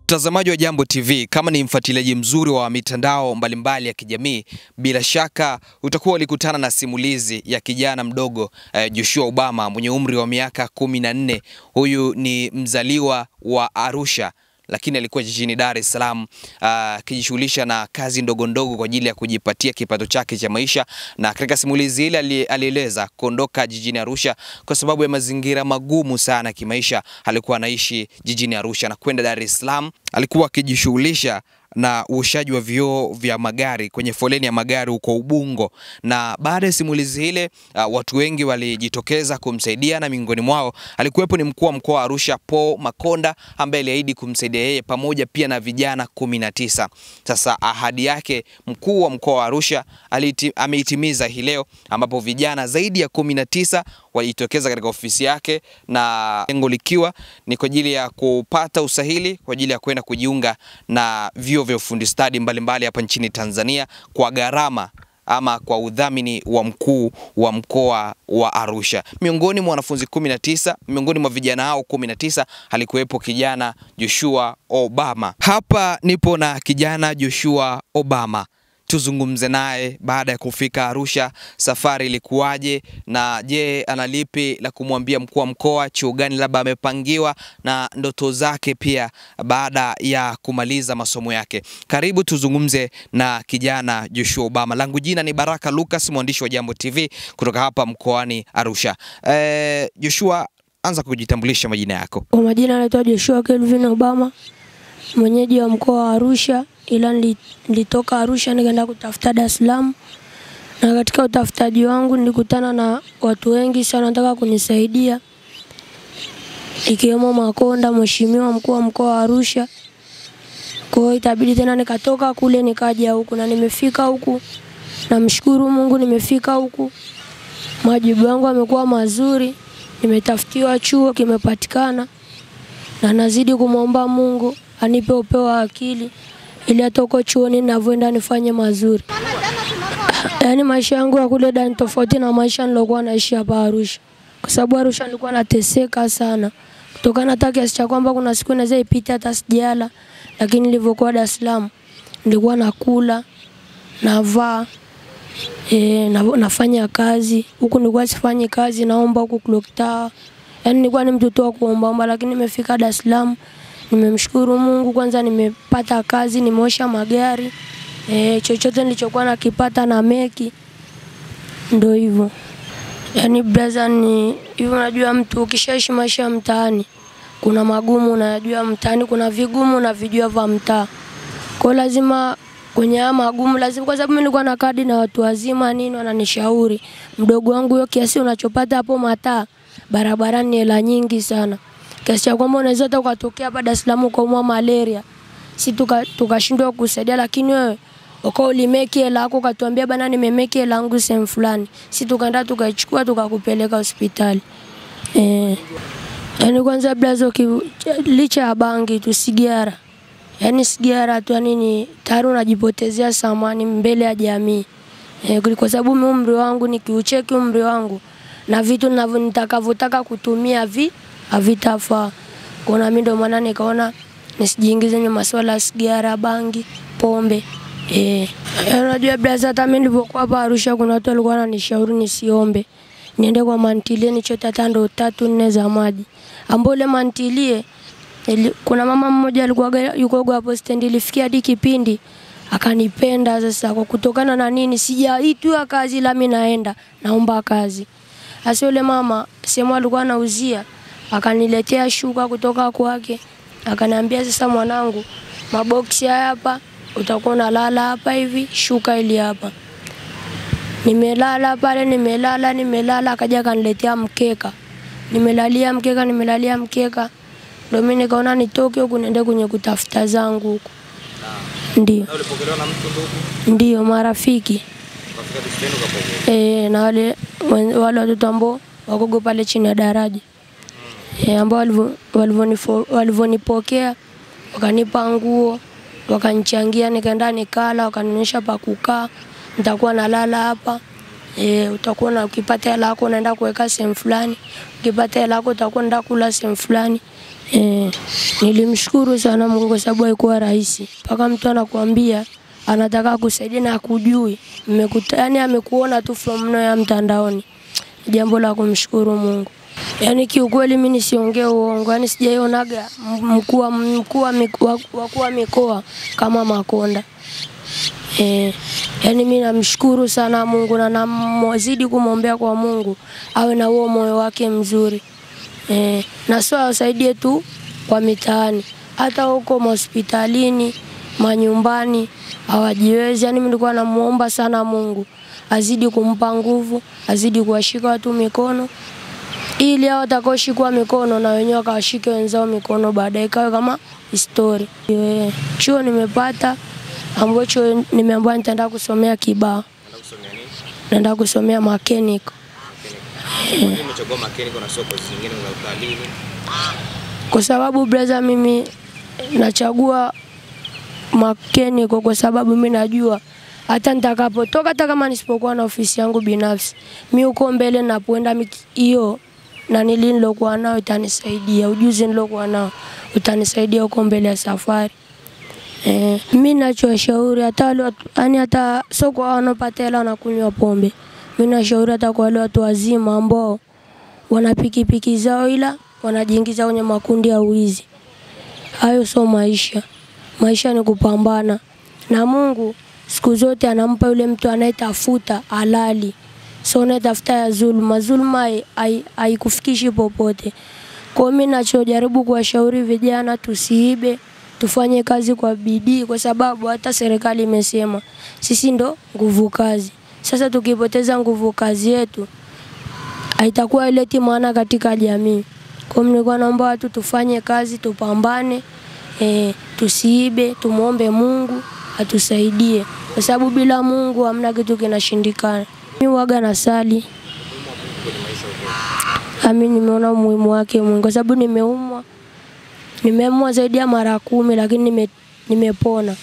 Mtazamaji wa Jambo TV, kama ni mfuatiliaji mzuri wa mitandao mbalimbali ya kijamii, bila shaka utakuwa ulikutana na simulizi ya kijana mdogo Joshua Obama mwenye umri wa miaka 14. Huyu ni mzaliwa wa Arusha, lakini alikuwa jijini Dar es Salaam akijishughulisha na kazi ndogo ndogo kwa ajili ya kujipatia kipato chake cha maisha. Na katika simulizi ile alieleza kuondoka jijini Arusha kwa sababu ya mazingira magumu sana kimaisha. Alikuwa anaishi jijini Arusha na kwenda Dar es Salaam. Alikuwa akijishughulisha na uoshaji wa vioo vya magari kwenye foleni ya magari huko Ubungo. Na baada ya simulizi ile watu wengi walijitokeza kumsaidia, na miongoni mwao alikuwepo ni mkuu wa mkoa wa Arusha Paul Makonda, ambaye aliahidi kumsaidia yeye pamoja pia na vijana 19. Sasa ahadi yake mkuu wa mkoa wa Arusha ameitimiza hii leo, ambapo vijana zaidi ya 19 walijitokeza katika ofisi yake, na lengo likiwa ni kwa ajili ya kupata usahili kwa ajili ya kwenda kujiunga na vyuo vya ufundi stadi mbalimbali hapa nchini Tanzania kwa gharama ama kwa udhamini wa mkuu wa mkoa wa Arusha. Miongoni mwa wanafunzi 19, miongoni mwa vijana hao 19 alikuwepo kijana Joshua Obama. Hapa nipo na kijana Joshua Obama. Tuzungumze naye baada ya kufika Arusha, safari ilikuwaje, na je, analipi la kumwambia mkuu wa mkoa, chuo gani labda amepangiwa, na ndoto zake pia baada ya kumaliza masomo yake. Karibu tuzungumze na kijana Joshua Obama. Langu jina ni Baraka Lucas, mwandishi wa Jambo TV kutoka hapa mkoani Arusha. Joshua, anza kujitambulisha majina yako. Kwa majina naitwa Joshua Kelvin Obama, mwenyeji wa mkoa wa Arusha, ila nilitoka Arusha nikaenda kutafuta Dar es Salaam. Na katika utafutaji wangu nilikutana na watu wengi sana wanataka kunisaidia, ikiwemo Makonda, mheshimiwa mkuu wa mkoa wa Arusha. Kwa hiyo itabidi tena nikatoka kule nikaja huku, na nimefika huku. Namshukuru Mungu nimefika huku. Majibu yangu yamekuwa mazuri, nimetafutiwa chuo kimepatikana, na nazidi kumwomba Mungu anipe upeo wa akili ili atoko chuoni ninavyoenda nifanye mazuri. Yaani maisha yangu ya kule ndani tofauti na maisha nilokuwa naishi hapa Arusha. Kwa sababu Arusha nilikuwa nateseka sana, kutokana hata kiasi cha kwamba kuna siku naweza ipita hata sijala. Lakini nilivyokuwa Dar es Salaam nilikuwa nakula, navaa, nafanya kazi. Huku nilikuwa sifanyi kazi, naomba huku clock tower. Yaani nilikuwa ni mtoto wa kuomba, lakini nimefika Dar es Salaam. Nimemshukuru Mungu, kwanza nimepata kazi, nimeosha magari. Chochote nilichokuwa nakipata na meki. Ndio hivyo. Yaani brother, ni hivyo, unajua mtu ukishaishi maisha ya mtaani, kuna magumu unajua mtaani, kuna vigumu na vijua vya mtaa. Kwa lazima kwenye magumu lazima, kwa sababu mimi nilikuwa na kadi na watu wazima nini wananishauri, mdogo wangu, hiyo kiasi unachopata hapo mataa barabarani hela nyingi sana. Kiasi cha kwamba unaweza hata ukatokea hapa Dar es Salaam ukaumwa malaria, si tukashindwa kusaidia, lakini wewe uko ulimeki hela yako ukatuambia bana nimemeki hela yangu sehemu fulani, si tukaenda tukaichukua tukakupeleka hospitali. Yaani kwanza blazo licha ya bangi tu, sigara. Yaani sigara tu, yani ni tayari unajipotezea samani mbele ya jamii. Kwa sababu umri wangu nikiucheki umri wangu na vitu nitakavyotaka kutumia havitafaa. Kuna mimi ndio maana nikaona nisijiingize kwenye masuala ya sigara, bangi, pombe. Unajua brother, hata mimi nilipokuwa hapa Arusha kuna watu walikuwa wananishauri nisiombe, niende kwa mantilie nichote hata ndoo 3-4 za maji. Ambapo ile mantilie, kuna mama mmoja alikuwa yuko hapo stand, ilifikia hadi kipindi akanipenda. Sasa kwa kutokana na nini sijaitwa kazi, la mimi naomba kazi. Sasa yule mama sema alikuwa anauzia, akaniletea shuka kutoka kwake, akaniambia sasa mwanangu, maboksi hapa utakuwa unalala hapa hivi, shuka ili hapa. Nimelala pale, nimelala, akaja akaniletea mkeka. Nimelalia mkeka. Ndio mimi nikaona nitoke huku niende kwenye kutafuta zangu huku. Ndio. Na ulipokelewa na mtu huko? Ndio, marafiki. Ukafika disteni ukapokea? Na wale watoto ambao wako pale chini ya daraja. Ambao walivonipokea, wakanipa nguo, wakanichangia, nikaenda nikala, wakanionyesha pa kukaa, nitakuwa nalala hapa. Utakuwa na ukipata hela yako unaenda kuweka sehemu fulani, ukipata hela yako utakuwa unaenda kula sehemu fulani. Nilimshukuru sana Mungu kwa sababu haikuwa rahisi. Paka mtu anakuambia anataka kusaidia na kujui. Yani amekuona tu from ya mtandaoni. Jambo la kumshukuru Mungu. Yani kiukweli mimi nisiongee uongo. Yani sijaionaga wakuu wa mikoa kama Makonda. Yani mimi namshukuru sana Mungu na namzidi kumwombea kwa Mungu awe na huo moyo wake mzuri. Na sio asaidie tu kwa mitaani, hata huko hospitalini, manyumbani hawajiwezi. Yani mimi nilikuwa namuomba sana Mungu azidi kumpa nguvu, azidi kuwashika watu mikono ili hao watakaoshikwa mikono na wenyewe wakawashike wenzao mikono baadaye ikawe kama story. Chuo nimepata ambacho nimeambiwa nitaenda kusomea Kibaha. Naenda kusomea mechanical. Umechagua mechanical na soko zingine za utalii? Kwa sababu brother mimi nachagua mechanical kwa sababu mimi najua hata nitakapotoka, hata kama nisipokuwa na ofisi yangu binafsi, mimi uko mbele napoenda hiyo na nilokuwa nao itanisaidia, ujuzi nilokuwa nao utanisaidia uko mbele ya safari. Mimi nachoshauri hata soko wanapata hela wanakunywa pombe. Mimi nashauri hata kwa wale watu wazima ambao wana pikipiki zao ila wanajiingiza kwenye makundi ya wizi. Hayo sio maisha. Maisha ni kupambana. Na Mungu siku zote anampa yule mtu anayetafuta halali. Sio anayetafuta ya dhulma. Dhulma haikufikishi popote. Kwa mimi nachojaribu kuwashauri vijana tusiibe, tufanye kazi kwa bidii kwa sababu hata serikali imesema sisi ndo nguvu kazi. Sasa tukipoteza nguvu kazi yetu haitakuwa ileti maana katika jamii. Kwa hiyo nilikuwa naomba watu tufanye kazi, tupambane, tusiibe, tumuombe Mungu atusaidie kwa sababu bila Mungu hamna kitu kinashindikana. Mimi huaga nasali. Mimi nimeona umuhimu wake Mungu kwa sababu nimeumwa zaidi ya mara 10 lakini nimepona.